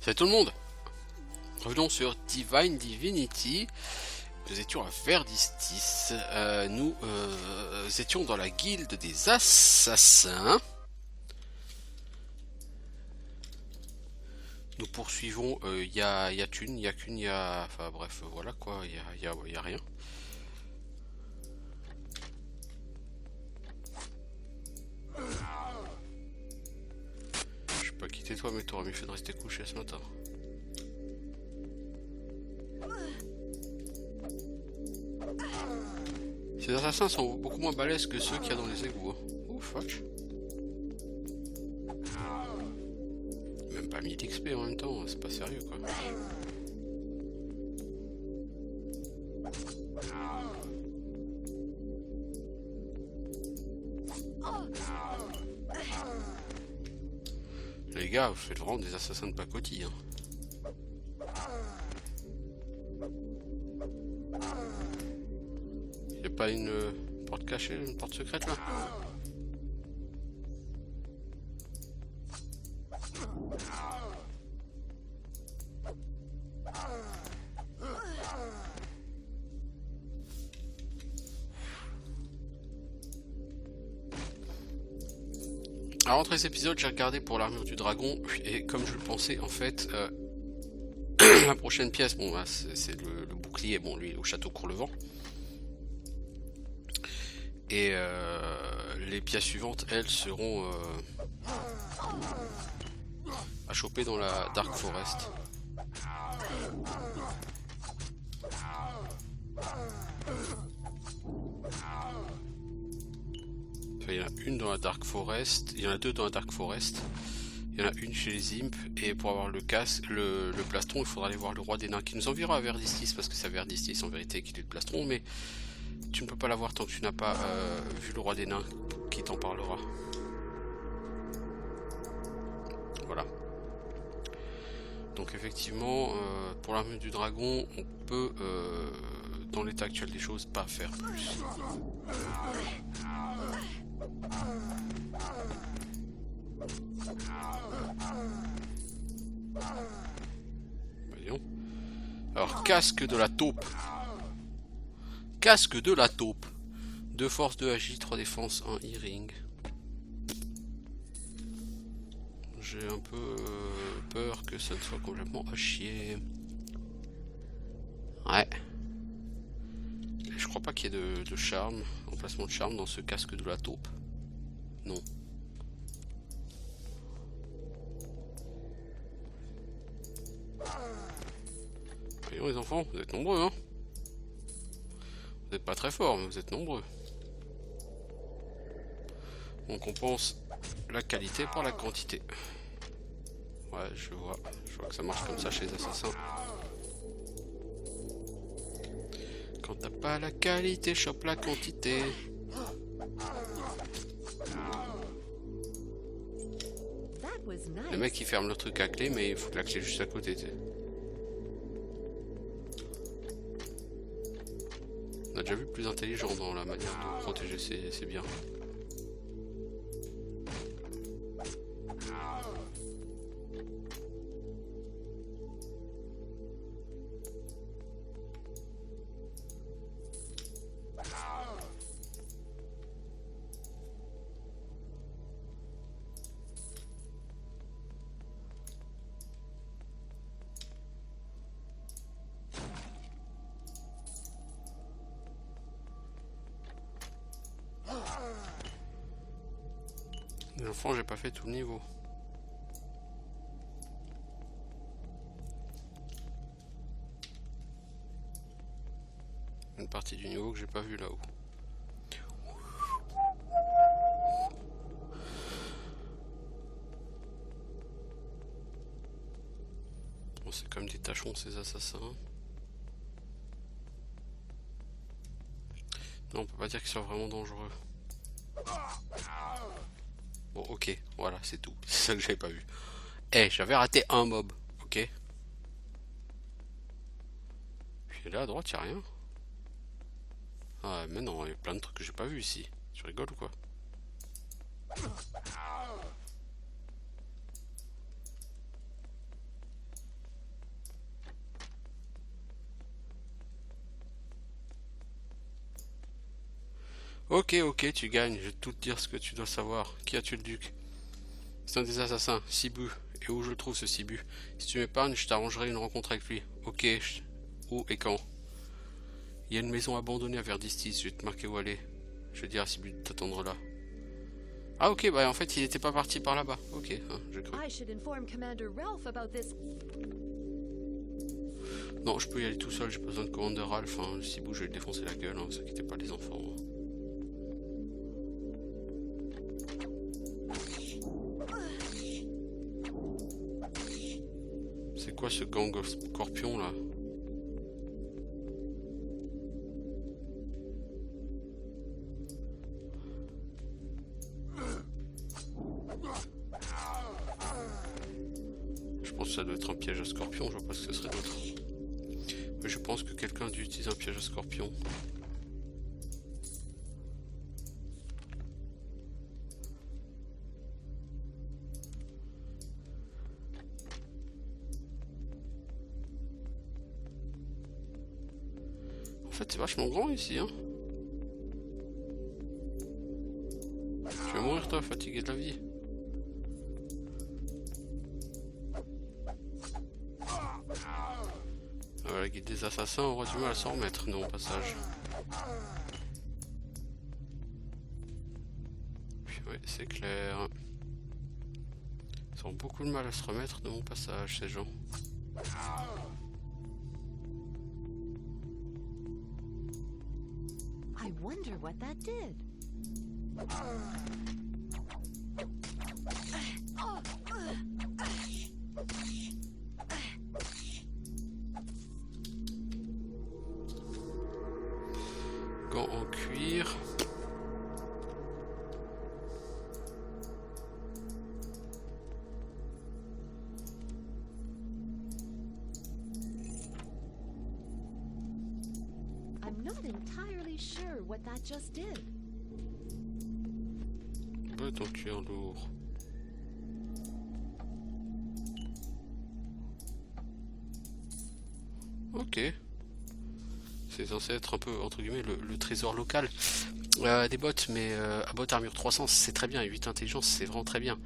Salut tout le monde. Revenons sur Divine Divinity. Nous étions à Verdistis. Nous étions dans la guilde des assassins. Nous poursuivons Yatun, Yakun, enfin bref, voilà quoi, y a rien. Je peux pas quitter toi, mais t'aurais mieux fait de rester couché ce matin. Ces assassins sont beaucoup moins balèzes que ceux qu'il y a dans les égouts. Hein. Oh fuck. Même pas 1000 XP en même temps, c'est pas sérieux quoi. Les gars, vous faites vraiment des assassins de pacotille. Hein. Y'a pas une porte cachée, une porte secrète là? Alors entre les épisodes, j'ai regardé pour l'armure du dragon et comme je le pensais, en fait, la prochaine pièce, bon, bah, c'est le bouclier, bon, lui, au château Courlevent. Et les pièces suivantes, elles, seront à choper dans la Dark Forest. Enfin, il y en a une dans la Dark Forest, il y en a deux dans la Dark Forest. Il y en a une chez les imps, et pour avoir le casque, le plastron, il faudra aller voir le roi des nains qui nous enverra à Verdistis, parce que c'est à Verdistis en vérité qu'il est le plastron, mais tu ne peux pas l'avoir tant que tu n'as pas vu le roi des nains qui t'en parlera. Voilà. Donc effectivement, pour l'armure du dragon, on peut, dans l'état actuel des choses, pas faire plus. Voyons. Alors, casque de la taupe. Casque de la taupe. 2 force, 2 agi, 3 défense, 1 e-ring. J'ai un peu peur que ça ne soit complètement à chier. Ouais. Et je crois pas qu'il y ait de charme, emplacement de charme dans ce casque de la taupe. Non. Voyons les enfants, vous êtes nombreux hein. Vous n'êtes pas très forts, mais vous êtes nombreux. On compense la qualité par la quantité. Ouais, je vois que ça marche comme ça chez les assassins. Quand t'as pas la qualité, chope la quantité. Le mec il ferme le truc à clé, mais il faut que la clé juste à côté. T'sais. On a déjà vu plus intelligent dans la manière de protéger ses biens. Les enfants, j'ai pas fait tout le niveau. Une partie du niveau que j'ai pas vu là-haut. Bon, c'est comme des tachons ces assassins. Non, on peut pas dire qu'ils soient vraiment dangereux. Bon, ok, voilà, c'est tout. C'est ça que j'avais pas vu. Eh, j'avais raté un mob, ok. Puis là à droite, y'a rien. Ah, mais non, il y a plein de trucs que j'ai pas vu ici. Tu rigoles ou quoi? Ok, ok, tu gagnes. Je vais tout te dire ce que tu dois savoir. Qui a tué le duc? C'est un des assassins, Sibu. Et où je le trouve ce Sibu? Si tu m'épargnes, je t'arrangerai une rencontre avec lui. Ok, où et quand? Il y a une maison abandonnée à Verdistis, je vais te marquer où aller. Je vais dire à Sibu de t'attendre là. Ah ok, bah en fait il était pas parti par là-bas. Ok, hein, j'ai cru. Non, je peux y aller tout seul, j'ai pas besoin de Commander Ralph. Hein. Le Sibu, je vais lui défoncer la gueule, hein, vous inquiétez pas les enfants. Hein. C'est quoi ce gang of scorpions là? Je pense que ça doit être un piège à scorpion, je vois pas ce que ce serait d'autre. Mais je pense que quelqu'un a dû utiliser un piège à scorpion. En fait c'est vachement grand ici hein. Tu vas mourir toi, fatigué de la vie. La guilde des assassins aura du mal à s'en remettre, non, au passage. Puis ouais, c'est clair. Ils ont beaucoup de mal à se remettre de mon passage, ces gens. I wonder what that did. Gants en cuir. I'm not entirely sure what that just did. Bottes en cuir lourd. Ok. C'est censé être un peu, entre guillemets, le trésor local. Des bottes, mais à bottes armure 300, c'est très bien. Et 8 intelligence, c'est vraiment très bien.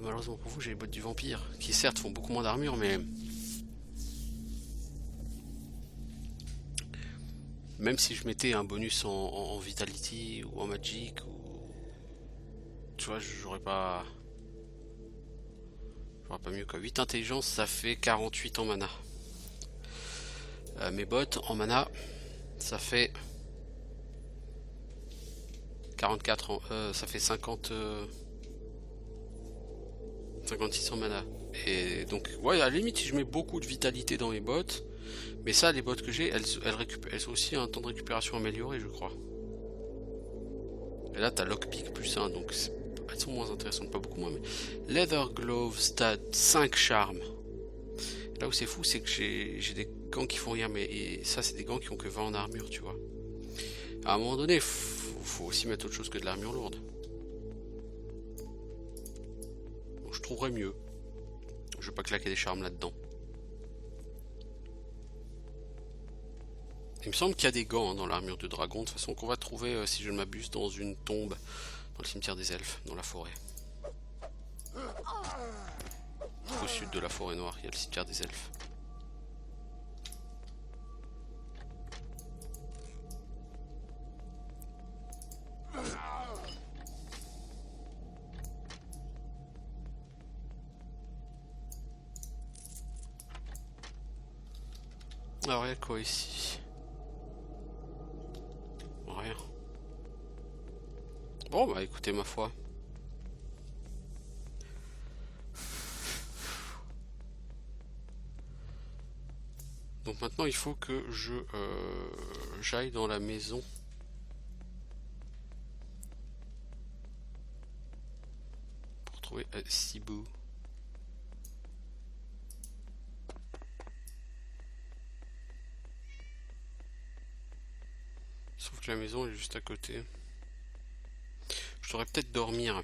Malheureusement pour vous, j'ai les bottes du vampire, qui certes font beaucoup moins d'armure, mais... Même si je mettais un bonus en Vitality ou en Magic, ou... tu vois, j'aurais pas... J'aurais pas mieux quoi. 8 intelligence, ça fait 48 en mana. Mes bottes en mana, ça fait 44 en, ça fait 50 56 en mana. Et donc ouais, à la limite si je mets beaucoup de vitalité dans mes bottes, mais ça les bottes que j'ai, elles ont aussi un temps de récupération amélioré, je crois. Et là t'as lockpick plus 1, donc elles sont moins intéressantes, pas beaucoup moins, mais Leather Gloves, t'as 5 charmes. Là où c'est fou, c'est que j'ai des gants qui font rien, mais ça c'est des gants qui ont que 20 en armure, tu vois. À un moment donné, faut aussi mettre autre chose que de l'armure lourde. Bon, je trouverais mieux. Je vais pas claquer des charmes là-dedans. Il me semble qu'il y a des gants hein, dans l'armure de dragon, de toute façon qu'on va trouver, si je ne m'abuse, dans une tombe, dans le cimetière des elfes, dans la forêt. Au sud de la forêt noire, il y a le cimetière des elfes. Alors il y a quoi ici? Rien. Bon bah écoutez ma foi. Donc maintenant il faut que j'aille dans la maison. Pour trouver Sibu. Sauf que la maison est juste à côté. Je devrais peut-être dormir.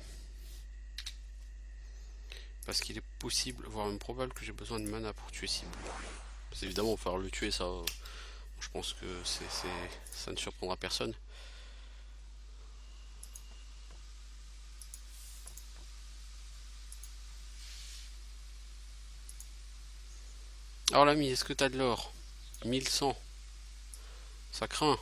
Parce qu'il est possible, voire même probable que j'ai besoin de mana pour tuer Sibu. Évidemment, il va falloir le tuer, ça. Je pense que ça ne surprendra personne. Alors l'ami, est-ce que t'as de l'or? 1100. Ça craint.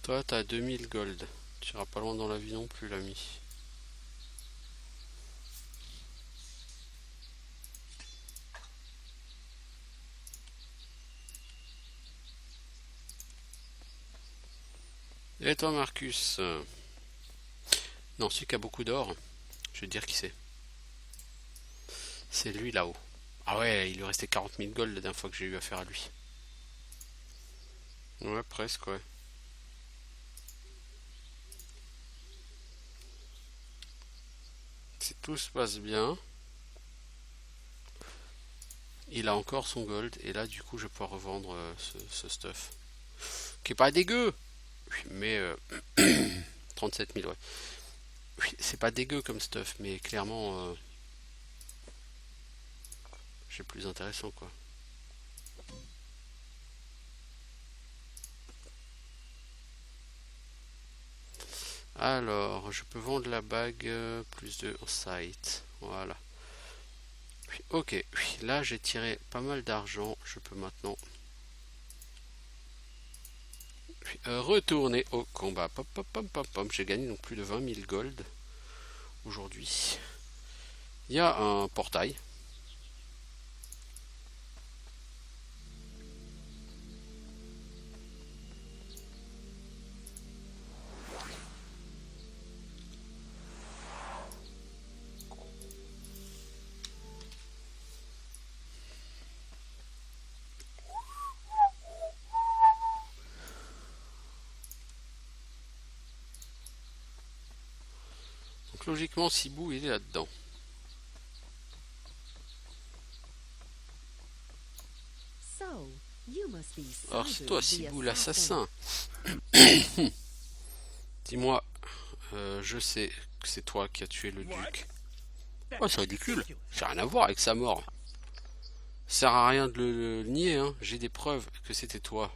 Toi, t'as 2000 gold. Tu iras pas loin dans la vie non plus, l'ami. Et toi, Marcus? Non, celui qui a beaucoup d'or, je vais te dire qui c'est. C'est lui là-haut. Ah ouais, il lui restait 40 000 gold la dernière fois que j'ai eu affaire à lui. Ouais, presque, ouais. Si tout se passe bien, il a encore son gold. Et là, du coup, je vais pouvoir revendre ce stuff. Qui est pas dégueu! Oui, mais 37 000, ouais. Oui, c'est pas dégueu comme stuff, mais clairement, j'ai plus intéressant, quoi. Alors, je peux vendre la bague plus de site. Voilà. Oui, ok, oui, là j'ai tiré pas mal d'argent. Je peux maintenant retourner au combat. Pop, pop, pop, pop, pop. J'ai gagné donc plus de 20 000 gold aujourd'hui. Il y a un portail. Donc logiquement, Sibou il est là-dedans. So, you must be Alors c'est toi, Cyber the Sibou assassin. l'assassin. Dis-moi, je sais que c'est toi qui as tué le duc. Oh, c'est ridicule. J'ai rien à voir avec sa mort. Ça sert à rien de le nier, hein. J'ai des preuves que c'était toi.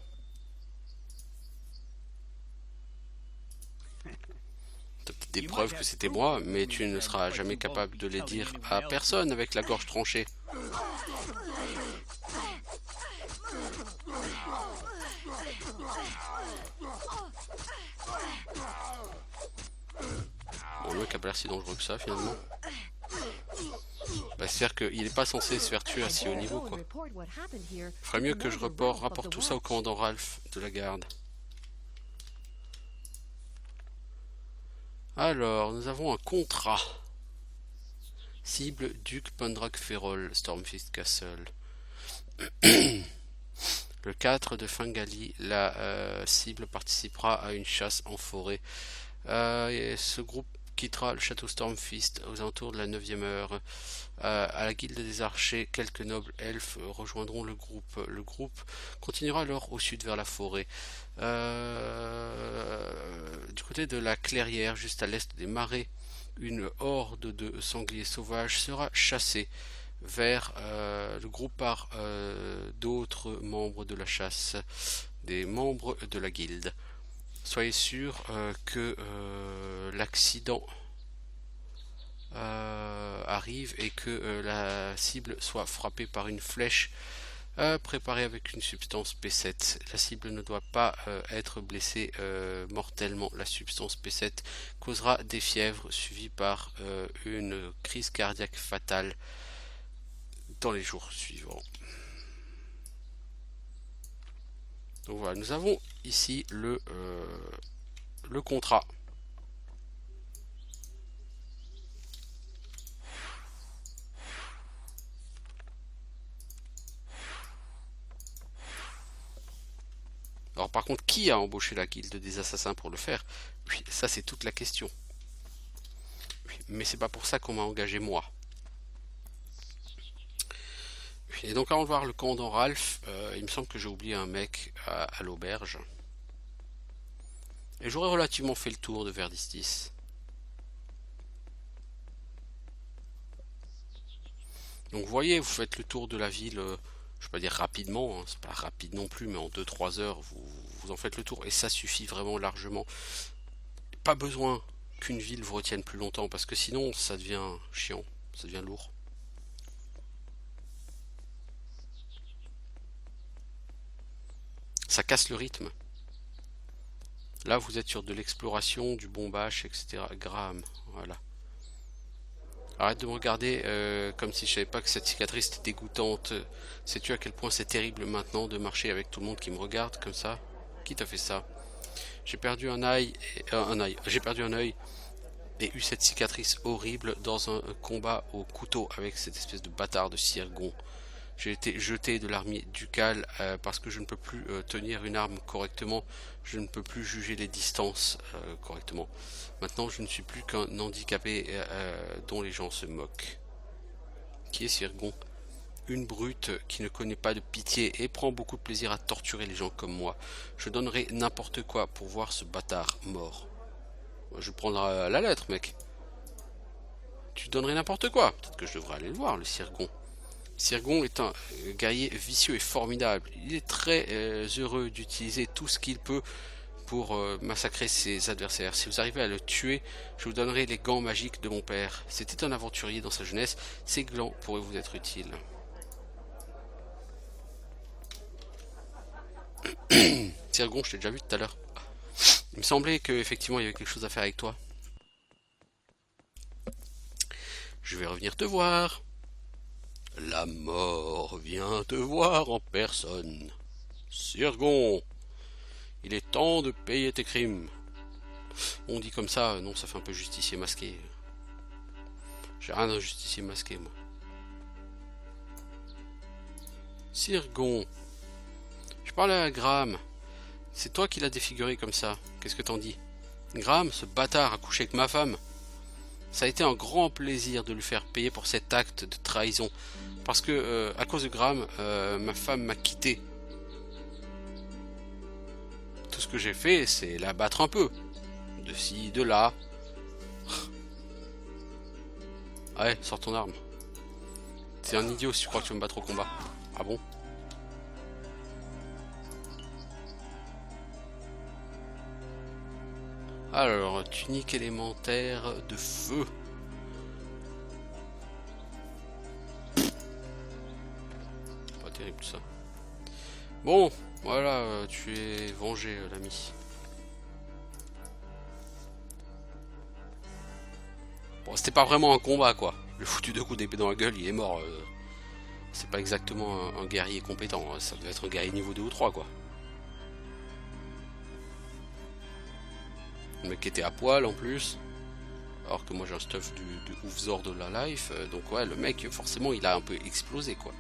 T'as peut-être des preuves que c'était moi, mais tu ne seras jamais capable de les dire à personne avec la gorge tranchée. Bon, le mec a pas l'air si dangereux que ça finalement. Bah, c'est-à-dire qu'il n'est pas censé se faire tuer à si haut niveau, quoi. Il ferait mieux que je rapporte tout ça au commandant Ralph de la garde. Alors, nous avons un contrat. Cible Duc Pendrak Ferrol, Stormfist Castle. Le 4 de Fingali, la cible participera à une chasse en forêt. Et ce groupe quittera le château Stormfist aux alentours de la 9e heure. À la guilde des archers, quelques nobles elfes rejoindront le groupe. Le groupe continuera alors au sud vers la forêt. Du côté de la clairière, juste à l'est des marais, une horde de sangliers sauvages sera chassée vers le groupe par d'autres membres de la chasse, des membres de la guilde. Soyez sûr que l'accident arrive et que la cible soit frappée par une flèche préparée avec une substance P7. La cible ne doit pas être blessée mortellement. La substance P7 causera des fièvres suivies par une crise cardiaque fatale dans les jours suivants. Donc voilà, nous avons ici le contrat. Alors par contre, qui a embauché la guilde des assassins pour le faire? Oui, ça c'est toute la question. Oui, mais c'est pas pour ça qu'on m'a engagé moi. Oui, et donc allons voir le commandant Ralph. Il me semble que j'ai oublié un mec à l'auberge. Et j'aurais relativement fait le tour de Verdistis. Donc vous voyez, vous faites le tour de la ville, je vais pas dire rapidement, hein, c'est pas rapide non plus, mais en 2-3 heures, vous en faites le tour. Et ça suffit vraiment largement. Pas besoin qu'une ville vous retienne plus longtemps, parce que sinon ça devient chiant, ça devient lourd. Ça casse le rythme. Là vous êtes sur de l'exploration, du bombage, etc. Graham, voilà. Arrête de me regarder comme si je savais pas que cette cicatrice était dégoûtante. Sais-tu à quel point c'est terrible maintenant de marcher avec tout le monde qui me regarde comme ça? Qui t'a fait ça? J'ai perdu j'ai perdu un œil et eu cette cicatrice horrible dans un combat au couteau avec cette espèce de bâtard de Sirgon. J'ai été jeté de l'armée ducale parce que je ne peux plus tenir une arme correctement, je ne peux plus juger les distances correctement. Maintenant, je ne suis plus qu'un handicapé dont les gens se moquent. Qui est Sirgon? Une brute qui ne connaît pas de pitié et prend beaucoup de plaisir à torturer les gens comme moi. Je donnerai n'importe quoi pour voir ce bâtard mort. Je prendrai la lettre, mec. Tu donnerais n'importe quoi. Peut-être que je devrais aller le voir, le Sirgon. Sirgon est un guerrier vicieux et formidable. Il est très heureux d'utiliser tout ce qu'il peut pour massacrer ses adversaires. Si vous arrivez à le tuer, je vous donnerai les gants magiques de mon père. C'était un aventurier dans sa jeunesse. Ces gants pourraient vous être utiles. Sirgon, je t'ai déjà vu tout à l'heure. Il me semblait qu'effectivement il y avait quelque chose à faire avec toi. Je vais revenir te voir. La mort vient te voir en personne. Sirgon, il est temps de payer tes crimes. On dit comme ça, non, ça fait un peu justicier masqué. J'ai rien d'un justicier masqué, moi. Sirgon, je parlais à Graham. C'est toi qui l'as défiguré comme ça. Qu'est-ce que t'en dis? Graham, ce bâtard a couché avec ma femme. Ça a été un grand plaisir de lui faire payer pour cet acte de trahison. Parce que, à cause de Graham, ma femme m'a quitté. Tout ce que j'ai fait, c'est la battre un peu. De ci, de là. Ouais, sors ton arme. T'es un idiot si tu crois que tu vas me battre au combat. Ah bon? Alors, tunique élémentaire de feu. Pas terrible ça. Bon, voilà, tu es vengé, l'ami. Bon, c'était pas vraiment un combat, quoi. Le foutu 2 coups d'épée dans la gueule, il est mort. C'est pas exactement un guerrier compétent. Ça devait être un guerrier niveau 2 ou 3, quoi. Le mec était à poil en plus. Alors que moi j'ai un stuff du Oufzor de la life. Donc ouais, le mec, forcément, il a un peu explosé, quoi.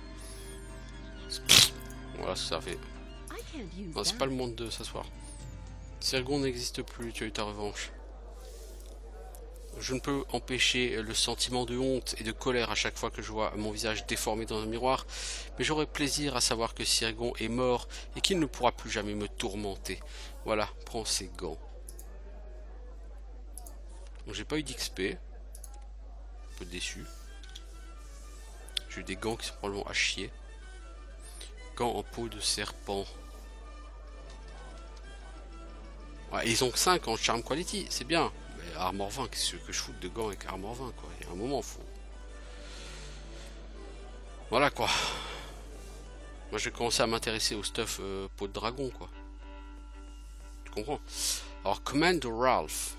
Voilà ce que ça fait. Non, c'est pas le monde de s'asseoir. Sirgon n'existe plus, tu as eu ta revanche. Je ne peux empêcher le sentiment de honte et de colère à chaque fois que je vois mon visage déformé dans un miroir, mais j'aurai plaisir à savoir que Sirgon est mort et qu'il ne pourra plus jamais me tourmenter. Voilà, prends ces gants. Donc j'ai pas eu d'XP. Un peu déçu. J'ai eu des gants qui sont probablement à chier. Gants en peau de serpent. Ouais, ils ont que 5 en charm quality, c'est bien. Mais Armor 20, qu'est-ce que je fous de gants avec Armor 20, quoi. Il y a un moment, faut... Voilà, quoi. Moi, je vais commencer à m'intéresser au stuff peau de dragon, quoi. Tu comprends? Alors, Commander Ralph.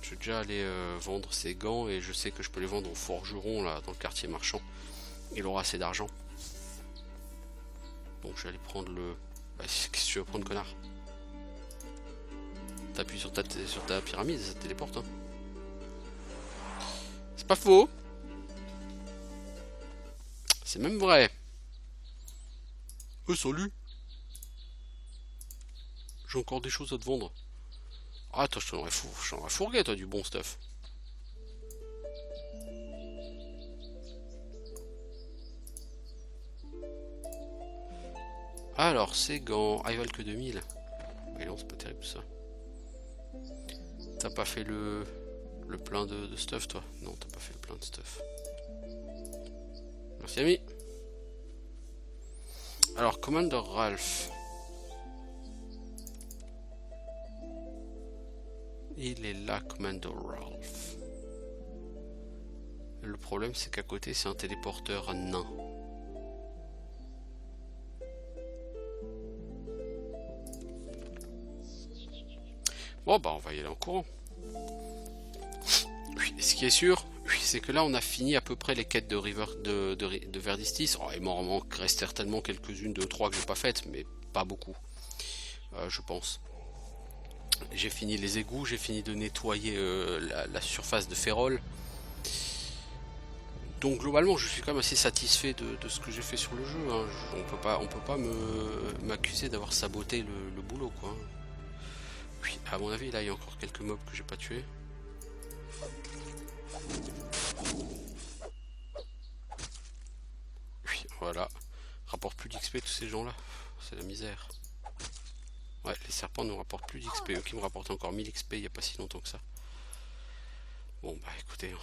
Je vais déjà aller vendre ces gants et je sais que je peux les vendre au forgeron, là, dans le quartier marchand. Il aura assez d'argent. Donc, je vais aller prendre le... Bah, qu'est-ce que tu veux prendre, connard? T'appuies sur ta pyramide, ça te téléporte, hein. C'est pas faux. C'est même vrai. Salut. J'ai encore des choses à te vendre. Ah, toi, je t'en aurais fourgué, toi, du bon stuff. Alors, ces gants. Ah, ils valent que 2000. Mais non, c'est pas terrible, ça. T'as pas fait le plein de stuff, toi? Non, t'as pas fait le plein de stuff. Merci, ami. Alors, Commander Ralph. Il est là, Commander Ralph. Le problème, c'est qu'à côté, c'est un téléporteur nain. Bon, bah, on va y aller en courant. Ce qui est sûr, c'est que là, on a fini à peu près les quêtes de Verdistis. Oh, il m'en reste certainement quelques-unes, 2, 3 que j'ai pas faites, mais pas beaucoup, je pense. J'ai fini les égouts, j'ai fini de nettoyer la surface de Férol. Donc globalement, je suis quand même assez satisfait de ce que j'ai fait sur le jeu. Hein. On peut pas m'accuser d'avoir saboté le boulot, quoi. Oui, à mon avis, là, il y a encore quelques mobs que j'ai pas tués. Oui, voilà. Rapporte plus d'XP tous ces gens-là. C'est la misère. Ouais, les serpents ne rapportent plus d'XP. Eux qui me rapportent encore 1000 XP il n'y a pas si longtemps que ça. Bon, bah écoutez.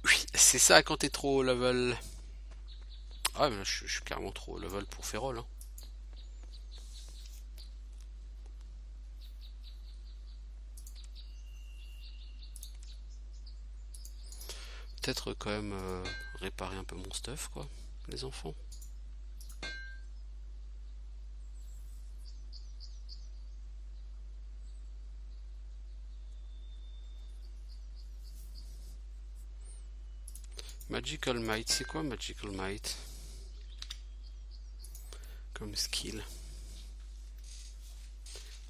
Oui, c'est ça quand t'es trop haut level. Ah, mais là, je suis carrément trop haut level pour Férol. Hein. Peut-être quand même réparer un peu mon stuff, quoi, les enfants. Magical Might, c'est quoi Magical Might comme skill?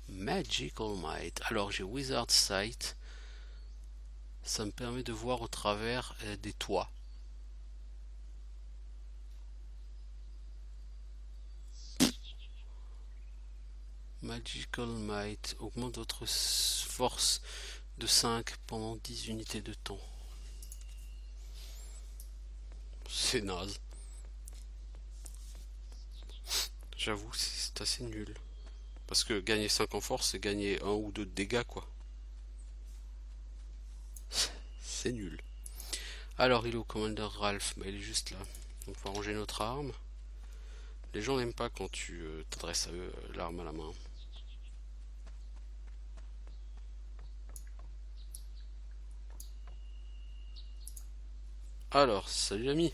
Magical Might. Alors j'ai Wizard Sight. Ça me permet de voir au travers des toits. Magical Might augmente votre force de 5 pendant 10 unités de temps. C'est naze. J'avoue, c'est assez nul. Parce que gagner 5 en force, c'est gagner 1 ou 2 de dégâts, quoi. C'est nul. Alors, il est au Commander Ralph. Bah, il est juste là. Donc, on va ranger notre arme. Les gens n'aiment pas quand tu t'adresses à eux l'arme à la main. Alors, salut l'ami.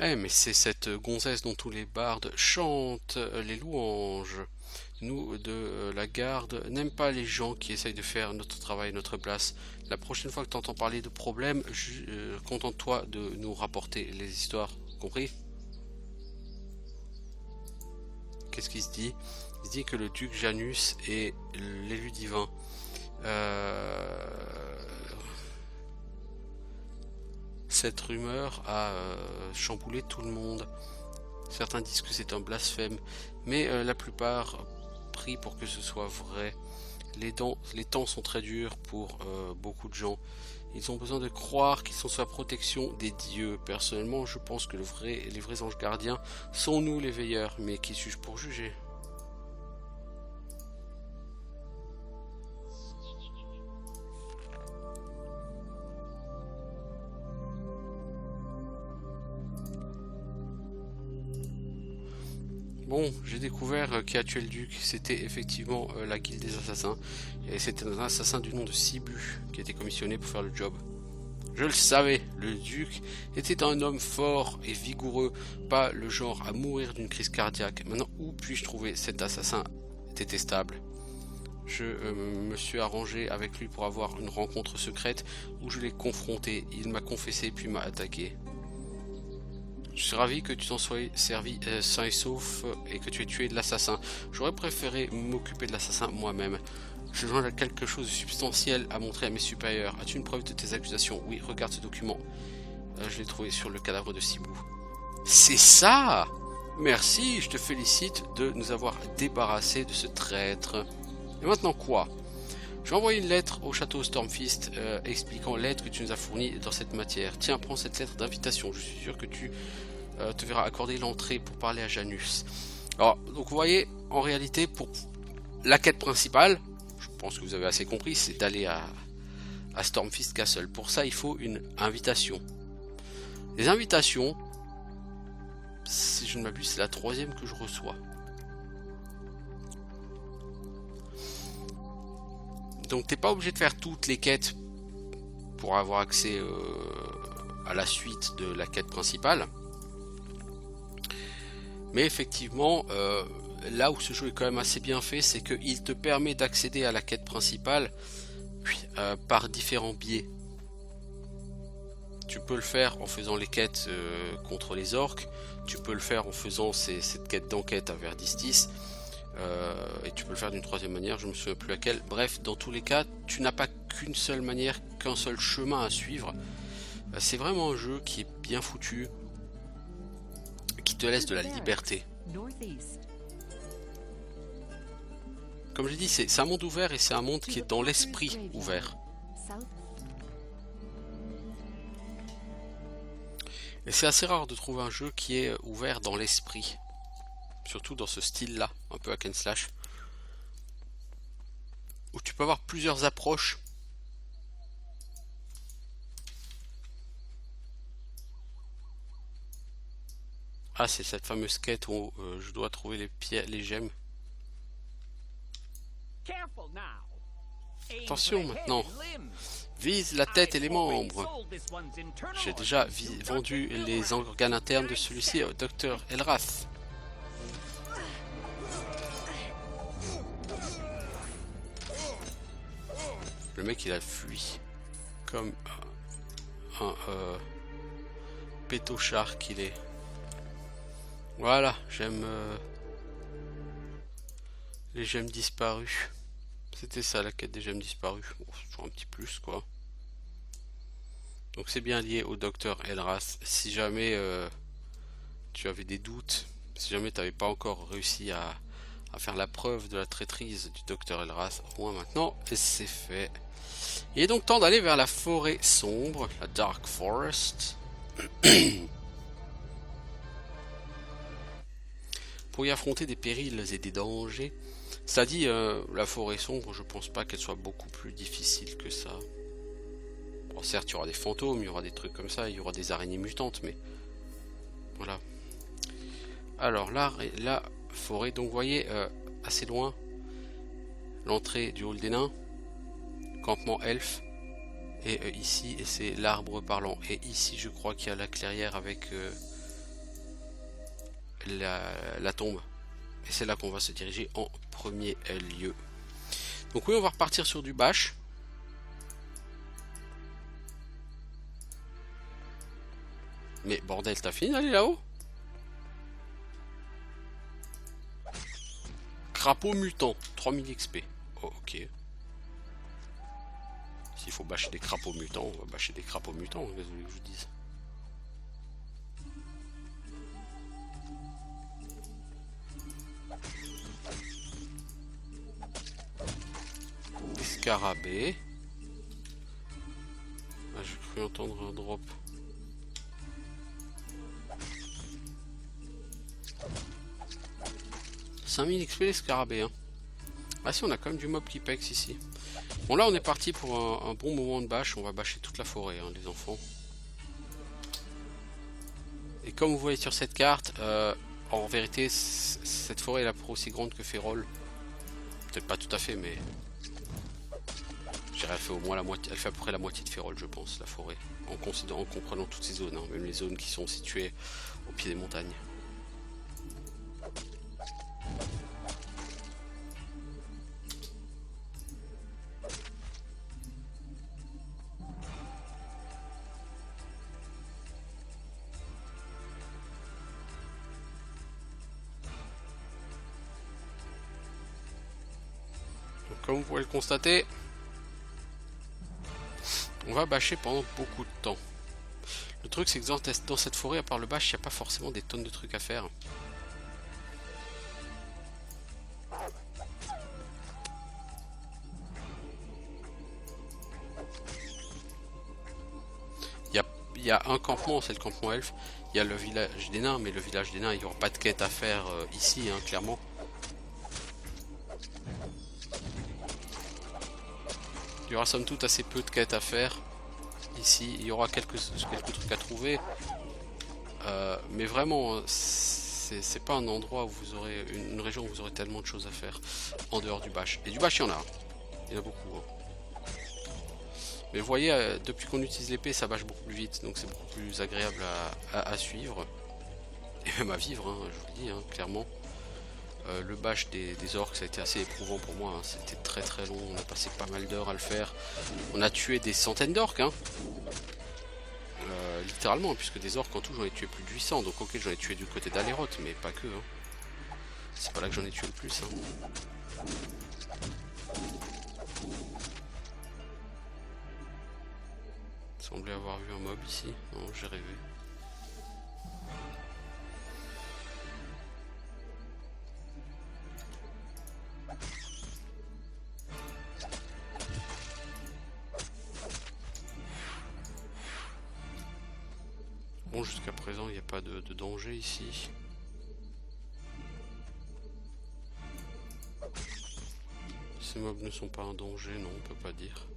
Eh, mais c'est cette gonzesse dont tous les bardes chantent les louanges. Nous, de la garde, n'aime pas les gens qui essayent de faire notre travail à notre place. La prochaine fois que tu entends parler de problèmes, contente-toi de nous rapporter les histoires. Compris? Qu'est-ce qu'il se dit? Il se dit que le duc Janus est l'élu divin. Cette rumeur a chamboulé tout le monde. Certains disent que c'est un blasphème, mais la plupart prient pour que ce soit vrai. Les temps sont très durs pour beaucoup de gens. Ils ont besoin de croire qu'ils sont sous la protection des dieux. Personnellement, je pense que les vrais anges gardiens sont nous les veilleurs, mais qui suis-je pour juger? Bon, j'ai découvert qui a tué le duc. C'était effectivement la guilde des assassins. Et c'était un assassin du nom de Sibu qui a été commissionné pour faire le job. Je le savais, le duc était un homme fort et vigoureux, pas le genre à mourir d'une crise cardiaque. Maintenant, où puis-je trouver cet assassin détestable? Je me suis arrangé avec lui pour avoir une rencontre secrète où je l'ai confronté. Il m'a confessé puis m'a attaqué. Je suis ravi que tu t'en sois servi sain et sauf et que tu aies tué de l'assassin. J'aurais préféré m'occuper de l'assassin moi-même. Je dois quelque chose de substantiel à montrer à mes supérieurs. As-tu une preuve de tes accusations? Oui, regarde ce document. Je l'ai trouvé sur le cadavre de Sibou. C'est ça! Merci, je te félicite de nous avoir débarrassés de ce traître. Et maintenant quoi? Je vais envoyer une lettre au château Stormfist expliquant l'aide que tu nous as fournie dans cette matière. Tiens, prends cette lettre d'invitation. Je suis sûr que tu te verras accorder l'entrée pour parler à Janus. Alors, donc vous voyez, en réalité, pour la quête principale, je pense que vous avez assez compris, c'est d'aller à Stormfist Castle. Pour ça, il faut une invitation. Les invitations, si je ne m'abuse, c'est la 3e que je reçois. Donc t'es pas obligé de faire toutes les quêtes pour avoir accès à la suite de la quête principale. Mais effectivement, là où ce jeu est quand même assez bien fait, c'est qu'il te permet d'accéder à la quête principale par différents biais. Tu peux le faire en faisant les quêtes contre les orques, tu peux le faire en faisant cette quête d'enquête à Verdistis, et tu peux le faire d'une 3e manière, je ne me souviens plus laquelle. Bref, dans tous les cas, tu n'as pas qu'une seule manière, qu'un seul chemin à suivre. C'est vraiment un jeu qui est bien foutu, qui te laisse de la liberté. Comme je l'ai dit, c'est un monde ouvert et c'est un monde qui est dans l'esprit ouvert. Et c'est assez rare de trouver un jeu qui est ouvert dans l'esprit. Surtout dans ce style-là, un peu hack and slash. Où tu peux avoir plusieurs approches. Ah, c'est cette fameuse quête où je dois trouver les gemmes. Attention maintenant. Vise la tête et les membres. J'ai déjà vendu les organes internes de celui-ci au docteur Elrath. Le mec il a fui comme un pétochard qu'il est. Voilà, j'aime les gemmes disparues. C'était ça la quête des gemmes disparues. Bon, c'est toujours un petit plus quoi. Donc c'est bien lié au docteur Elrath. Si jamais tu avais des doutes, si jamais tu n'avais pas encore réussi à faire la preuve de la traîtrise du docteur Elrath, au moins maintenant c'est fait. Il est donc temps d'aller vers la forêt sombre, la Dark Forest. Pour y affronter des périls et des dangers. Ça dit, la forêt sombre, je pense pas qu'elle soit beaucoup plus difficile que ça. Bon, certes, il y aura des fantômes, il y aura des trucs comme ça, il y aura des araignées mutantes, mais voilà. Alors là, la forêt, donc vous voyez, assez loin, l'entrée du hall des nains, campement elfe, et ici, et c'est l'arbre parlant. Et ici, je crois qu'il y a la clairière avec la tombe. Et c'est là qu'on va se diriger en premier lieu. Donc oui, on va repartir sur du bâche. Mais bordel, t'as fini d'aller là-haut? Crapaud mutant, 3000 XP. Oh, ok. S'il faut bâcher des crapauds mutants, on va bâcher des crapauds mutants, qu'est-ce que vous voulez que je vous dise? Des scarabées. Ah, j'ai cru entendre un drop. « 5000 XP les scarabées, hein. Ah si, on a quand même du mob qui pex ici. Bon là on est parti pour un bon moment de bâche. On va bâcher toute la forêt, hein, les enfants. Et comme vous voyez sur cette carte, en vérité cette forêt est à peu près aussi grande que Férol. Peut-être pas tout à fait, mais je dirais elle fait au moins la moitié. Elle fait à peu près la moitié de Férol, je pense, la forêt, en comprenant toutes ces zones, hein, même les zones qui sont situées au pied des montagnes. Comme vous pouvez le constater, on va bâcher pendant beaucoup de temps. Le truc c'est que dans cette forêt, à part le bâche, il n'y a pas forcément des tonnes de trucs à faire. il y a un campement, c'est le campement elfe. Il y a le village des nains, mais le village des nains, il n'y aura pas de quête à faire ici, hein, clairement. Il y aura somme toute assez peu de quêtes à faire ici. Il y aura quelques trucs à trouver. Mais vraiment, c'est pas un endroit où vous aurez une région où vous aurez tellement de choses à faire en dehors du bâche. Et du bâche, il y en a. Il y en a beaucoup. Hein. Mais vous voyez, depuis qu'on utilise l'épée, ça bâche beaucoup plus vite. Donc c'est beaucoup plus agréable à suivre. Et même à vivre, hein, je vous le dis, hein, clairement. Le bâche des orques, ça a été assez éprouvant pour moi. Hein. C'était très très long. On a passé pas mal d'heures à le faire. On a tué des centaines d'orques. Hein. Littéralement, puisque des orques en tout, j'en ai tué plus de 800. Donc ok, j'en ai tué du côté d'Aléroth, mais pas que. Hein. C'est pas là que j'en ai tué le plus. Hein. Semblait avoir vu un mob ici. Non, j'ai rêvé. Bon, jusqu'à présent, il n'y a pas de danger ici. Ces mobs ne sont pas un danger, non, on peut pas dire.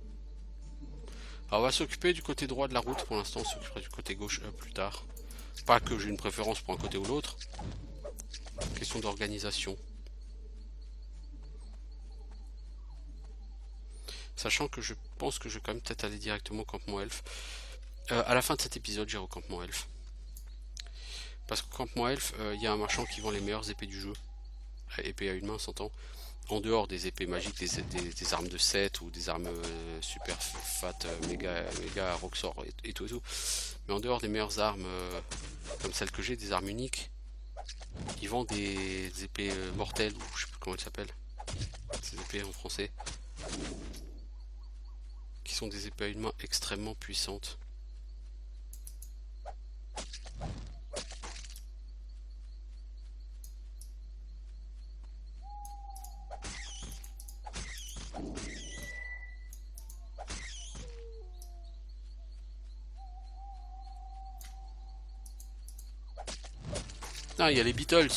Alors, on va s'occuper du côté droit de la route pour l'instant, on s'occupera du côté gauche plus tard. Pas que j'ai une préférence pour un côté ou l'autre. Question d'organisation. Sachant que je pense que je vais quand même peut-être aller directement au campement elfe. À la fin de cet épisode, j'irai au campement elfe. Parce qu'au campement elfe, il y a un marchand qui vend les meilleures épées du jeu. Épées à une main, s'entend. En dehors des épées magiques, des armes de 7 ou des armes super fat, méga roxor et tout et tout. Mais en dehors des meilleures armes, comme celles que j'ai, des armes uniques, ils vendent des épées mortelles, ou je sais plus comment elles s'appellent. Ces épées en français. Qui sont des épées à une main extrêmement puissantes. Ah, il y a les Beatles.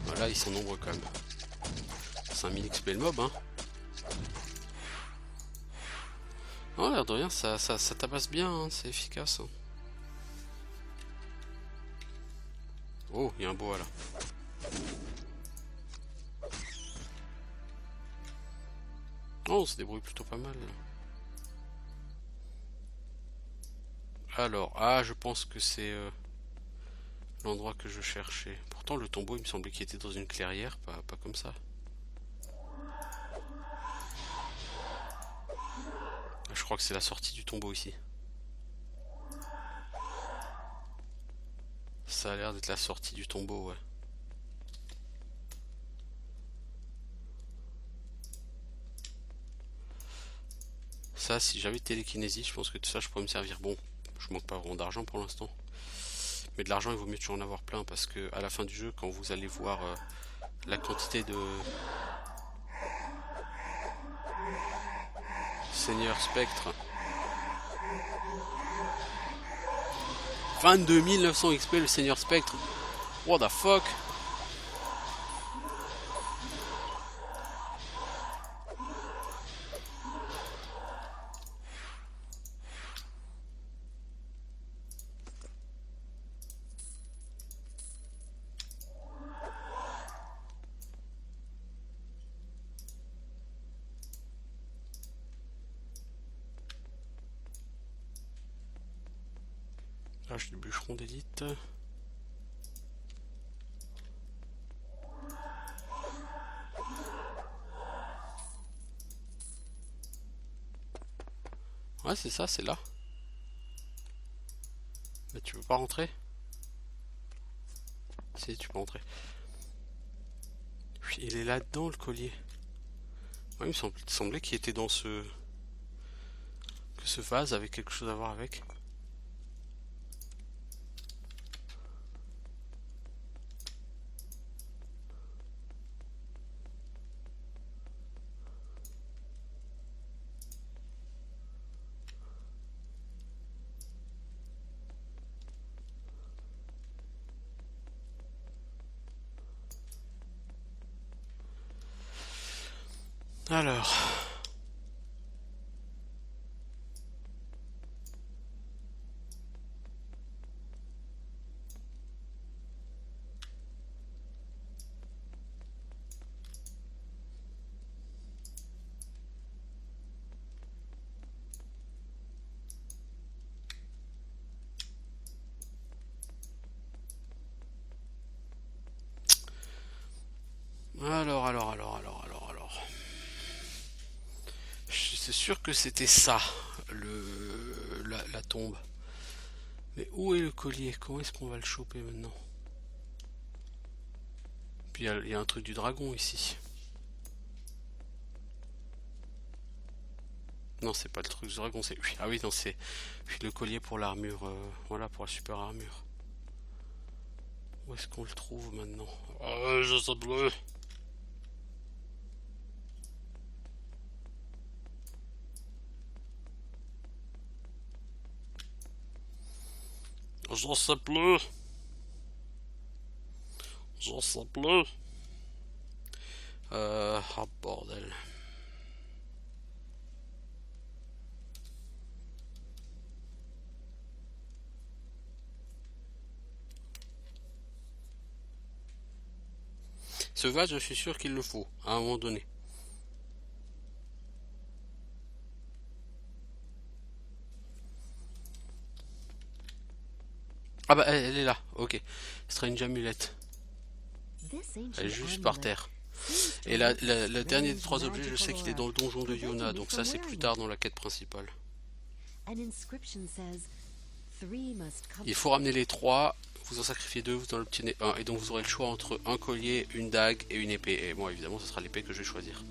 Voilà, ils sont nombreux quand même. 5000 XP le mob, hein. Non, l'air de rien, ça tabasse bien, hein, c'est efficace. Hein. Oh, il y a un boa là. Oh, on se débrouille plutôt pas mal. Là. Alors, je pense que c'est l'endroit que je cherchais. Pourtant, le tombeau, il me semblait qu'il était dans une clairière, pas comme ça. Je crois que c'est la sortie du tombeau ici. Ça a l'air d'être la sortie du tombeau, ouais. Ça, si j'avais télékinésie, je pense que tout ça, je pourrais me servir. Bon, je manque pas vraiment d'argent pour l'instant. Mais de l'argent, il vaut mieux toujours en avoir plein parce que à la fin du jeu, quand vous allez voir la quantité de Seigneur Spectre, 22 900 XP le Seigneur Spectre. What the fuck? Là, j'ai le bûcheron d'élite. Ouais, c'est ça, c'est là. Mais tu peux pas rentrer? Si, tu peux rentrer. Il est là-dedans, le collier. Ouais, il me semblait qu'il était dans ce... que ce vase avait quelque chose à voir avec. Alors. Alors. C'est sûr que c'était ça, la tombe. Mais où est le collier? Comment est-ce qu'on va le choper maintenant? Puis il y a un truc du dragon ici. Non, c'est pas le truc du dragon, c'est... Ah oui, non, c'est le collier pour l'armure. Voilà, pour la super armure. Où est-ce qu'on le trouve maintenant? Je sais plus. J'en sais plus. J'en sais plus. Ah bordel. Ce vase, je suis sûr qu'il le faut, à un moment donné. Ah bah elle est là, ok. Strange amulette. Elle est juste par terre. Et le dernier des 3 objets, je sais qu'il est dans le donjon de Yona, donc ça c'est plus tard dans la quête principale. Il faut ramener les 3, vous en sacrifiez 2, vous en obtenez 1, et donc vous aurez le choix entre un collier, une dague et une épée. Et moi évidemment ce sera l'épée que je vais choisir.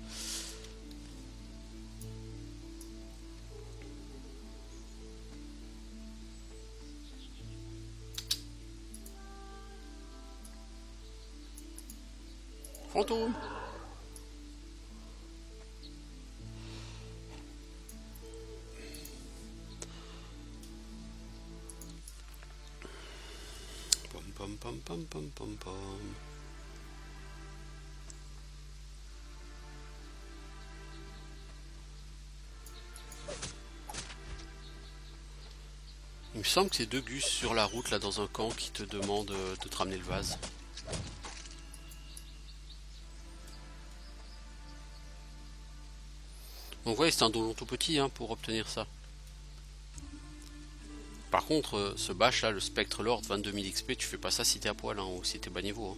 Fantôme! Pom pom pom pom pom pom. Il me semble que c'est 2 gus sur la route là dans un camp qui te demande de te ramener le vase. Donc ouais, c'est un donjon tout petit hein, pour obtenir ça. Par contre, ce bâche là, le Spectre Lord 22 000 XP, tu fais pas ça si t'es à poil hein, ou si t'es bas niveau. Hein.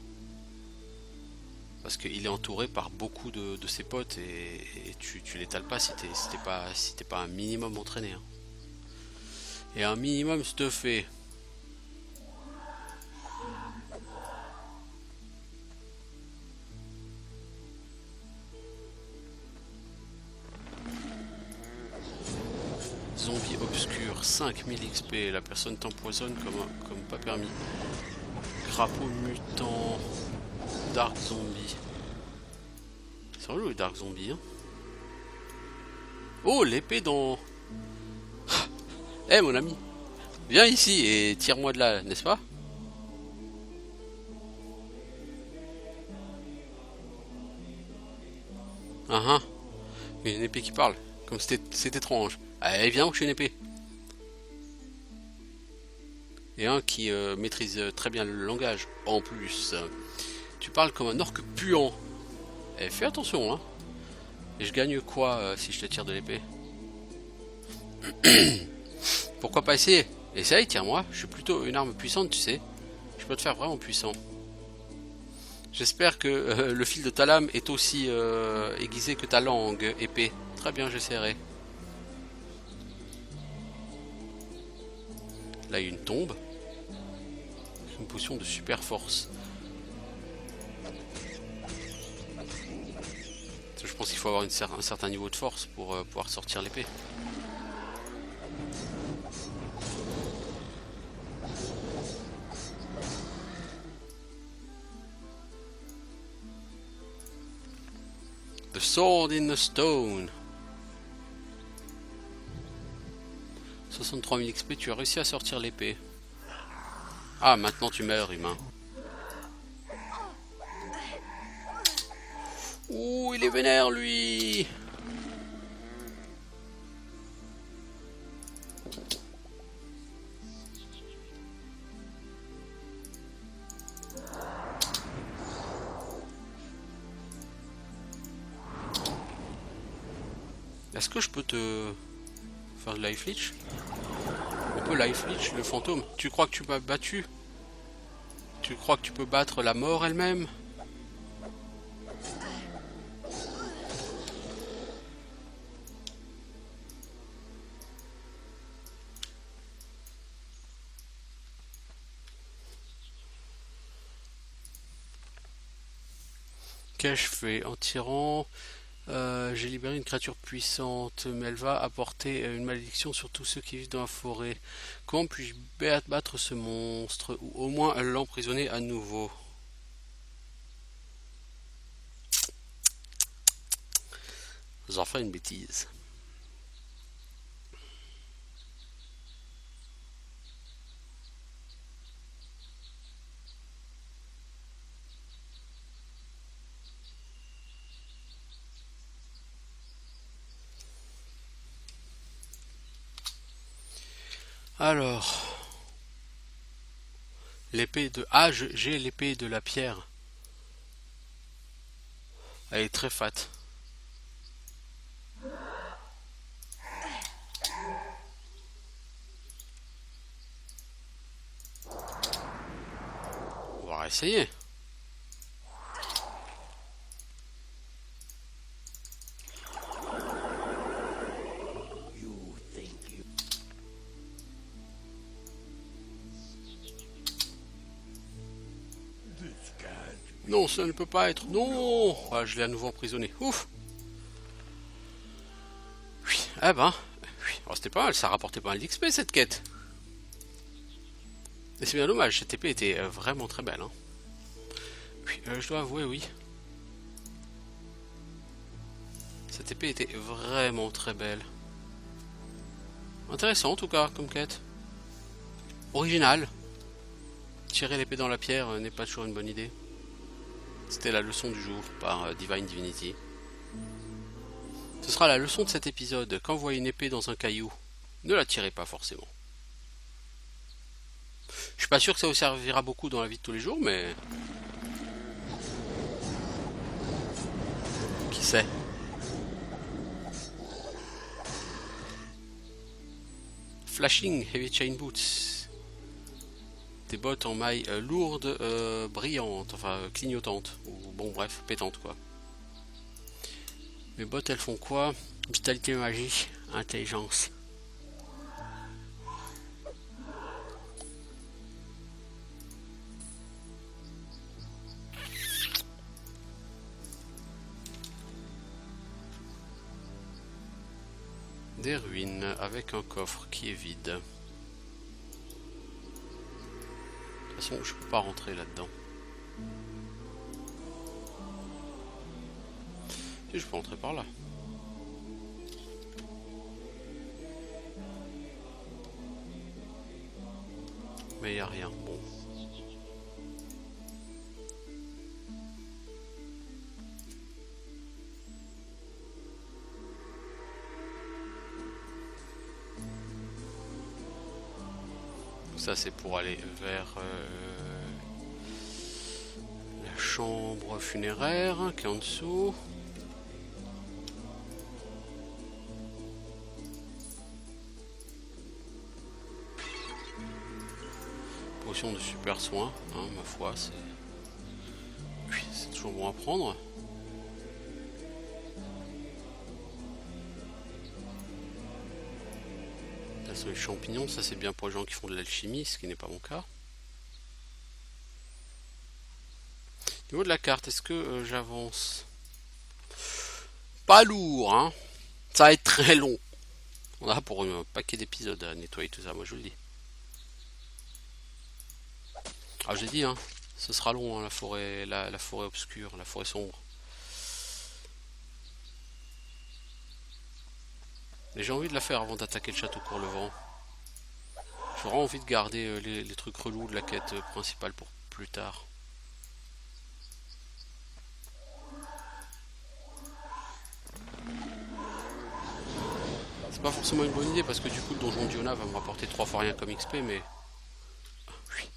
Parce qu'il est entouré par beaucoup de ses potes et tu l'étales pas si t'es pas un minimum entraîné. Hein. Et un minimum stuffé. Zombie obscur, 5000 XP, la personne t'empoisonne comme pas permis. Crapaud mutant, Dark Zombie. C'est relou les Dark Zombies. Hein. Oh, l'épée dans... Eh hey, mon ami, viens ici et tire-moi de là, n'est-ce pas? Ah ah, une épée qui parle, comme c'est étrange. Allez, viens que je suis une épée. Et un qui maîtrise très bien le langage. En plus, tu parles comme un orque puant. Eh, fais attention, hein. Et je gagne quoi si je te tire de l'épée? Pourquoi pas essayer? Essaye, tire-moi. Je suis plutôt une arme puissante, tu sais. Je peux te faire vraiment puissant. J'espère que le fil de ta lame est aussi aiguisé que ta langue, épée. Très bien, j'essaierai. Là, il y a une tombe. Une potion de super force. Je pense qu'il faut avoir un certain niveau de force pour pouvoir sortir l'épée. The sword in the stone. 63 000 XP, tu as réussi à sortir l'épée. Ah, maintenant tu meurs, humain. Ouh, il est vénère lui. Est-ce que je peux te faire de life leech? On peut life leech le fantôme. Tu crois que tu m'as battu? Tu crois que tu peux battre la mort elle-même? Qu'ai-je fait? En tirant, j'ai libéré une créature puissante, mais elle va apporter une malédiction sur tous ceux qui vivent dans la forêt. Comment puis-je battre ce monstre? Ou au moins l'emprisonner à nouveau? J'en fais une bêtise. Alors, l'épée de... Ah, j'ai l'épée de la pierre. Elle est très fat. On va essayer. Non, ça ne peut pas être. Non, ah, je l'ai à nouveau emprisonné. Ouf. Oui, ah ben, oui. Oh, c'était pas mal, ça rapportait pas mal d'XP cette quête. Et c'est bien dommage, cette épée était vraiment très belle. Hein. Oui, je dois avouer, oui. Cette épée était vraiment très belle. Intéressant en tout cas comme quête. Original. Tirer l'épée dans la pierre n'est pas toujours une bonne idée. C'était la leçon du jour par Divine Divinity. Ce sera la leçon de cet épisode. Quand vous voyez une épée dans un caillou, ne la tirez pas forcément. Je suis pas sûr que ça vous servira beaucoup dans la vie de tous les jours, mais... Qui sait? Flashing Heavy Chain Boots. Des bottes en mailles lourdes, brillantes, enfin clignotantes, ou bon bref, pétantes quoi. Mes bottes elles font quoi? Vitalité magique, intelligence. Des ruines avec un coffre qui est vide. De toute façon, je peux pas rentrer là-dedans. Si, je peux rentrer par là. Mais il n'y a rien. Bon. Ça c'est pour aller vers la chambre funéraire qui est en dessous. Potion de super soin, hein, ma foi, c'est... Oui, c'est toujours bon à prendre. Là, c'est les champignons, ça c'est bien pour les gens qui font de l'alchimie, ce qui n'est pas mon cas. Au niveau de la carte, est-ce que j'avance? Pas lourd, hein. Ça va être très long. On a pour un paquet d'épisodes à nettoyer tout ça, moi je vous le dis. Ah, j'ai dit, hein, ce sera long, hein, la forêt obscure, la forêt sombre. Mais j'ai envie de la faire avant d'attaquer le château Courlevent. J'ai vraiment envie de garder les trucs relous de la quête principale pour plus tard. C'est pas forcément une bonne idée parce que du coup le donjon d'Iona va me rapporter 3 fois rien comme XP, mais... Oui,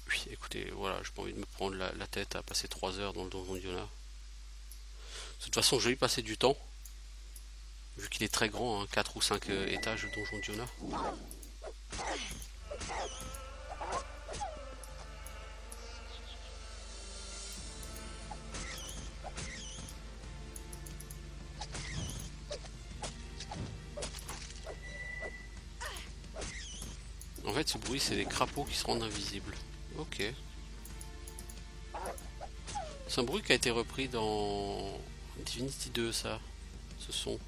oui, écoutez, voilà, j'ai pas envie de me prendre la tête à passer 3 heures dans le donjon d'Iona. De toute façon, je vais y passer du temps, vu qu'il est très grand, hein, 4 ou 5 étages le donjon d'Iona. En fait, ce bruit, c'est les crapauds qui se rendent invisibles. Ok. C'est un bruit qui a été repris dans Divinity 2, ça. Ce son.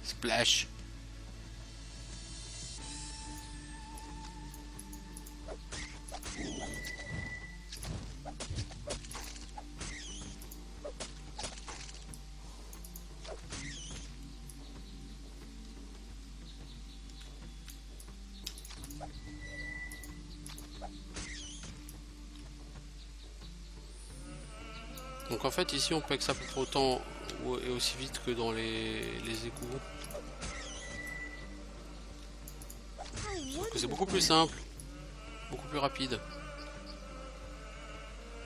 Splash. Donc en fait ici on peut que ça peut pas autant et aussi vite que dans les égouts. Sauf que c'est beaucoup plus simple, beaucoup plus rapide.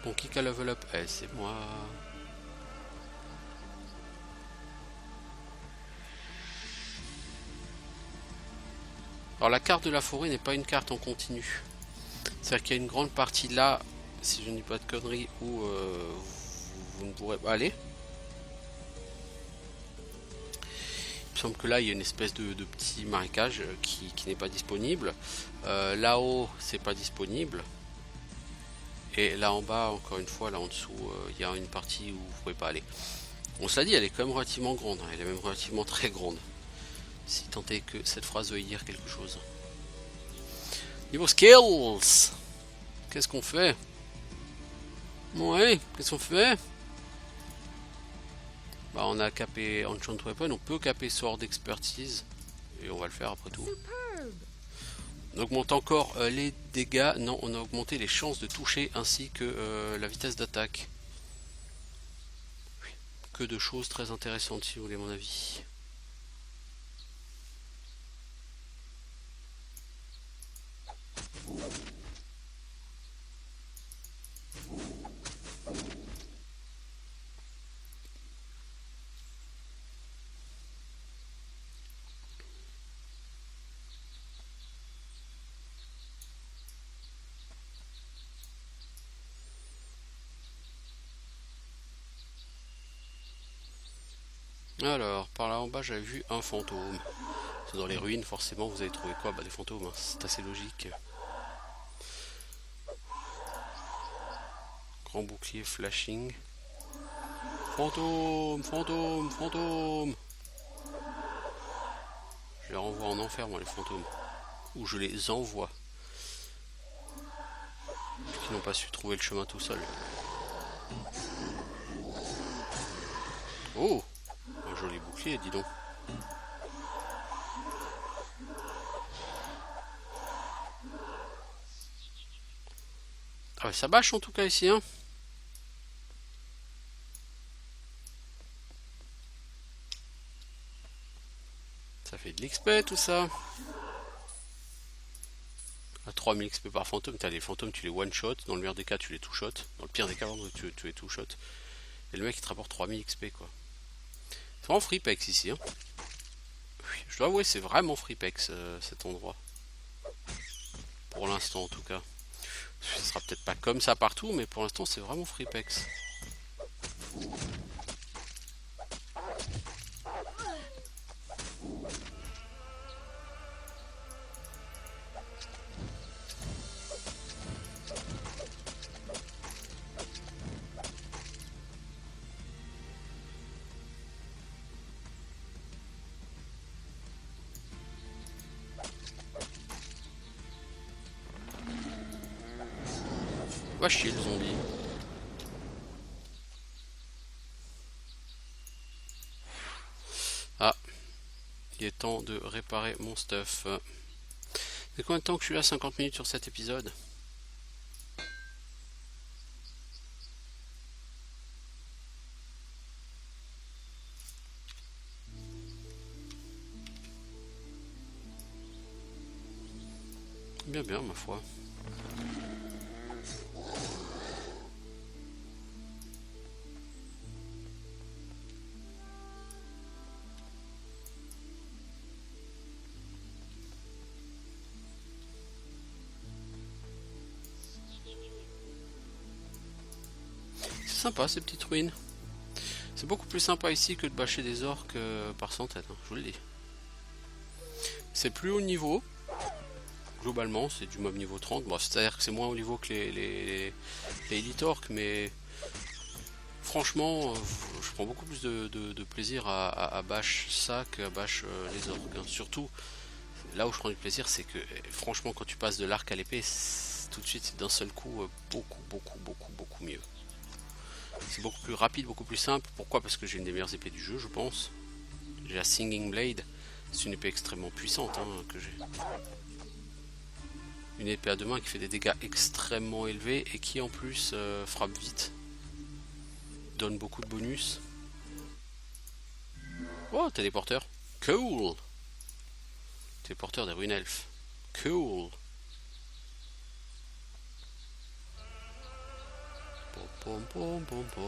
Bon, qui a level up? Eh, c'est moi. Alors la carte de la forêt n'est pas une carte en continu. C'est-à-dire qu'il y a une grande partie là, si je ne dis pas de conneries, où vous ne pourrez pas aller. Il me semble que là il y a une espèce de petit marécage qui n'est pas disponible. Là-haut c'est pas disponible. Et là en bas, encore une fois, là en dessous, il y a une partie où vous ne pouvez pas aller. On se l'a dit, elle est quand même relativement grande, hein, elle est même relativement très grande. Si tant est que cette phrase veuille dire quelque chose. Niveau skills, qu'est-ce qu'on fait? Ouais, qu'est-ce qu'on fait? Bah on a capé Enchant Weapon, on peut caper Sword Expertise. Et on va le faire après tout. On augmente encore les dégâts. Non, on a augmenté les chances de toucher ainsi que la vitesse d'attaque. Oui. Que de choses très intéressantes si vous voulez mon avis. Alors, par là en bas, j'avais vu un fantôme. C'est dans les ruines, forcément, vous avez trouvé quoi? Bah, des fantômes, hein. C'est assez logique. Grand bouclier flashing. Fantôme, fantôme, fantôme. Je les renvoie en enfer, moi, les fantômes. Ou je les envoie. Qui n'ont pas su trouver le chemin tout seul. Oh! Un joli bouclier, dis donc. Ah ouais, ça bâche en tout cas ici, hein. Ça fait de l'XP tout ça. À 3000 XP par fantôme, t'as les fantômes, tu les one-shot. Dans le meilleur des cas, tu les two-shot. Dans le pire des cas, tu les two-shot. Et le mec, il te rapporte 3000 XP, quoi. C'est vraiment Freepex ici, hein. Oui, je dois avouer, c'est vraiment Freepex cet endroit. Pour l'instant, en tout cas. Ce sera peut-être pas comme ça partout, mais pour l'instant, c'est vraiment Freepex. Va chier le zombie. temps de réparer mon stuff. C'est combien de temps que je suis là? 50 minutes sur cet épisode. Bien bien ma foi. C'est sympa ces petites ruines. C'est beaucoup plus sympa ici que de bâcher des orques par centaines, hein, je vous le dis. C'est plus haut niveau. Globalement, c'est du mob niveau 30. Bon, c'est-à-dire que c'est moins haut niveau que les Elite Orcs, mais franchement, je prends beaucoup plus de plaisir à bash ça qu'à bash les orques. Hein. Surtout, là où je prends du plaisir, c'est que franchement, quand tu passes de l'arc à l'épée, tout de suite, c'est d'un seul coup beaucoup mieux. C'est beaucoup plus rapide, beaucoup plus simple. Pourquoi? Parce que j'ai une des meilleures épées du jeu, je pense. J'ai la Singing Blade. C'est une épée extrêmement puissante hein, que j'ai. Une épée à deux mains qui fait des dégâts extrêmement élevés et qui en plus frappe vite. Donne beaucoup de bonus. Oh, téléporteur. Cool. Téléporteur des ruines elfes. Cool. Pom pom pom pom.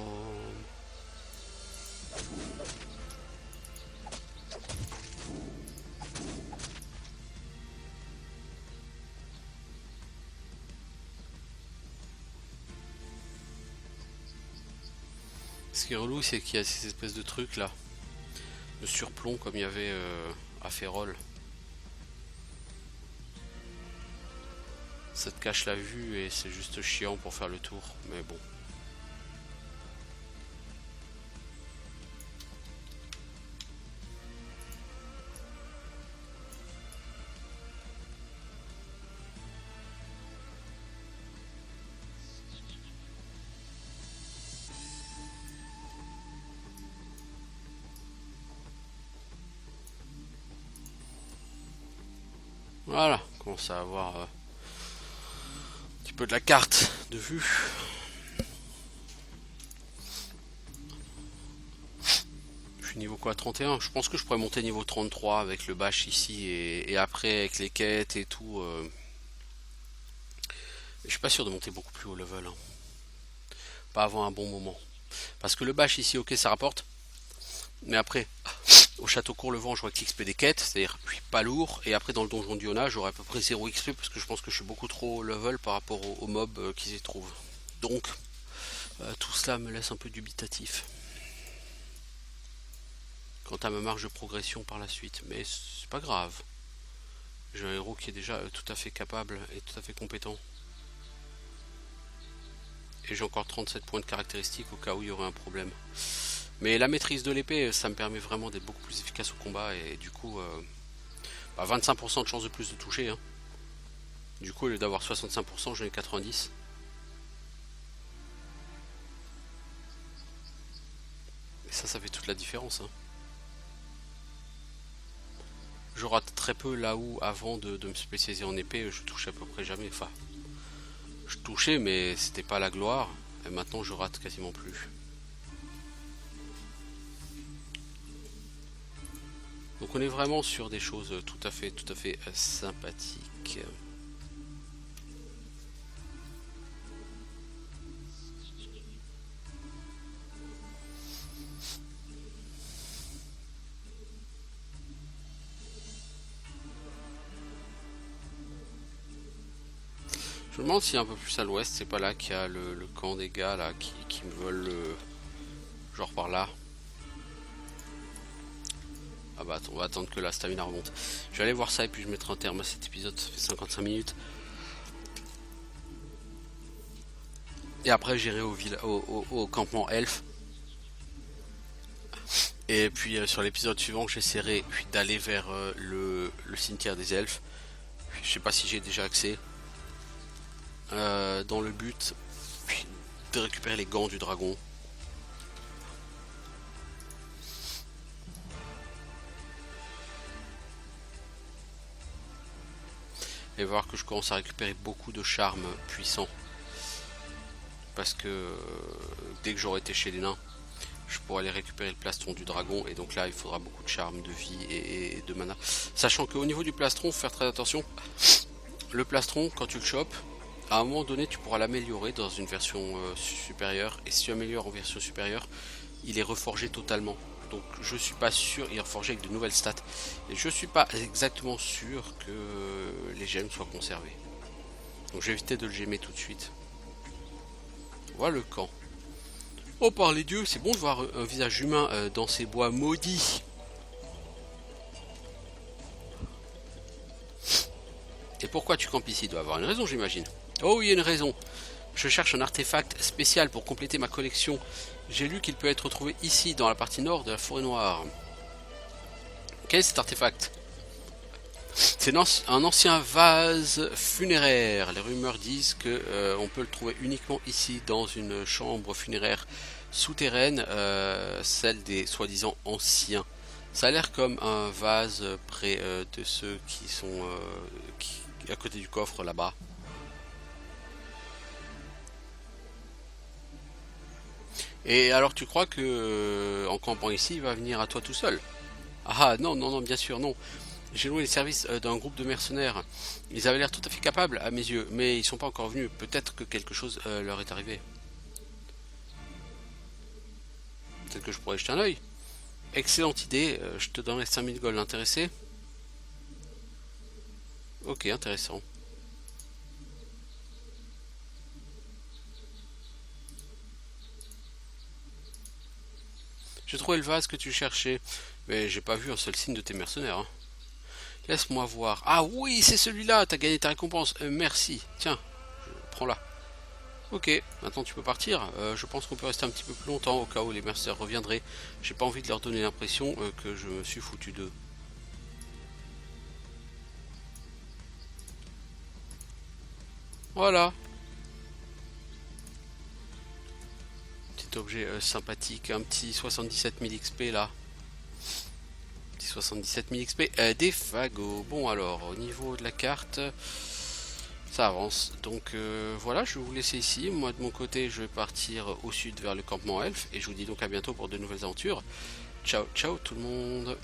Ce qui est relou, c'est qu'il y a ces espèces de trucs là, de surplomb comme il y avait à Férol. Ça te cache la vue et c'est juste chiant pour faire le tour, mais bon. Voilà, on commence à avoir un petit peu de la carte de vue. Je suis niveau quoi? 31. Je pense que je pourrais monter niveau 33 avec le bash ici et après avec les quêtes et tout. Je suis pas sûr de monter beaucoup plus haut level. Hein. Pas avant un bon moment. Parce que le bash ici, ok, ça rapporte. Mais après, au château Courlevent, j'aurai que l'XP des quêtes, c'est-à-dire je suis pas lourd. Et après, dans le donjon d'Iona, j'aurai à peu près 0 XP parce que je pense que je suis beaucoup trop level par rapport aux mobs qui s'y trouvent. Donc, tout cela me laisse un peu dubitatif. Quant à ma marge de progression par la suite. Mais c'est pas grave. J'ai un héros qui est déjà tout à fait capable et tout à fait compétent. Et j'ai encore 37 points de caractéristiques au cas où il y aurait un problème. Mais la maîtrise de l'épée, ça me permet vraiment d'être beaucoup plus efficace au combat et du coup, 25% de chance de plus de toucher. Hein. Du coup, au lieu d'avoir 65%, j'en ai 90. Et ça fait toute la différence. Hein. Je rate très peu là où, avant de me spécialiser en épée, je touchais à peu près jamais. Enfin, je touchais, mais c'était pas la gloire. Et maintenant, je rate quasiment plus. Donc on est vraiment sur des choses tout à fait sympathiques. Je me demande si un peu plus à l'ouest, c'est pas là qu'il y a le camp des gars là qui me veulent genre par là. Ah bah attends, on va attendre que la stamina remonte. Je vais aller voir ça et puis je mettrai un terme à cet épisode, ça fait 55 minutes. Et après j'irai au campement elfe. Et puis sur l'épisode suivant j'essaierai d'aller vers le cimetière des elfes. Je sais pas si j'ai déjà accès. Dans le but de récupérer les gants du dragon. Et voir que je commence à récupérer beaucoup de charmes puissants. Parce que dès que j'aurai été chez les nains, je pourrai aller récupérer le plastron du dragon. Et donc là, il faudra beaucoup de charme, de vie et de mana. Sachant qu'au niveau du plastron, faut faire très attention. Le plastron, quand tu le chopes, à un moment donné, tu pourras l'améliorer dans une version supérieure. Et si tu améliores en version supérieure, il est reforgé totalement. Donc je suis pas sûr, il est reforgé avec de nouvelles stats. Et je suis pas exactement sûr que les gemmes soient conservées. Donc je vais éviter de le gemmer tout de suite. Voilà le camp. Oh par les dieux, c'est bon de voir un visage humain dans ces bois maudits. Et pourquoi tu campes ici? Il doit avoir une raison, j'imagine. Oh oui, il y a une raison. Je cherche un artefact spécial pour compléter ma collection. J'ai lu qu'il peut être trouvé ici, dans la partie nord de la forêt noire. Quel est cet artefact? C'est un ancien vase funéraire. Les rumeurs disent que on peut le trouver uniquement ici, dans une chambre funéraire souterraine, celle des soi-disant anciens. Ça a l'air comme un vase près de ceux qui sont à côté du coffre là-bas. Et alors tu crois que en campant ici, il va venir à toi tout seul? Ah non, non, non, bien sûr, non. J'ai loué les services d'un groupe de mercenaires. Ils avaient l'air tout à fait capables à mes yeux, mais ils sont pas encore venus. Peut-être que quelque chose leur est arrivé. Peut-être que je pourrais jeter un œil. Excellente idée, je te donnerai 5000 gold intéressé. Ok, intéressant. J'ai trouvé le vase que tu cherchais, mais j'ai pas vu un seul signe de tes mercenaires. Hein. Laisse-moi voir. Ah oui, c'est celui-là, t'as gagné ta récompense. Merci. Tiens, prends-la. Ok, maintenant tu peux partir. Je pense qu'on peut rester un petit peu plus longtemps au cas où les mercenaires reviendraient. J'ai pas envie de leur donner l'impression que je me suis foutu d'eux. Voilà. Petit objet sympathique, un petit 77 000 XP là. Petit 77 000 XP. Des fagots. Bon alors, au niveau de la carte, ça avance. Donc voilà, je vais vous laisser ici. Moi de mon côté, je vais partir au sud vers le campement elfe. Et je vous dis donc à bientôt pour de nouvelles aventures. Ciao, ciao tout le monde.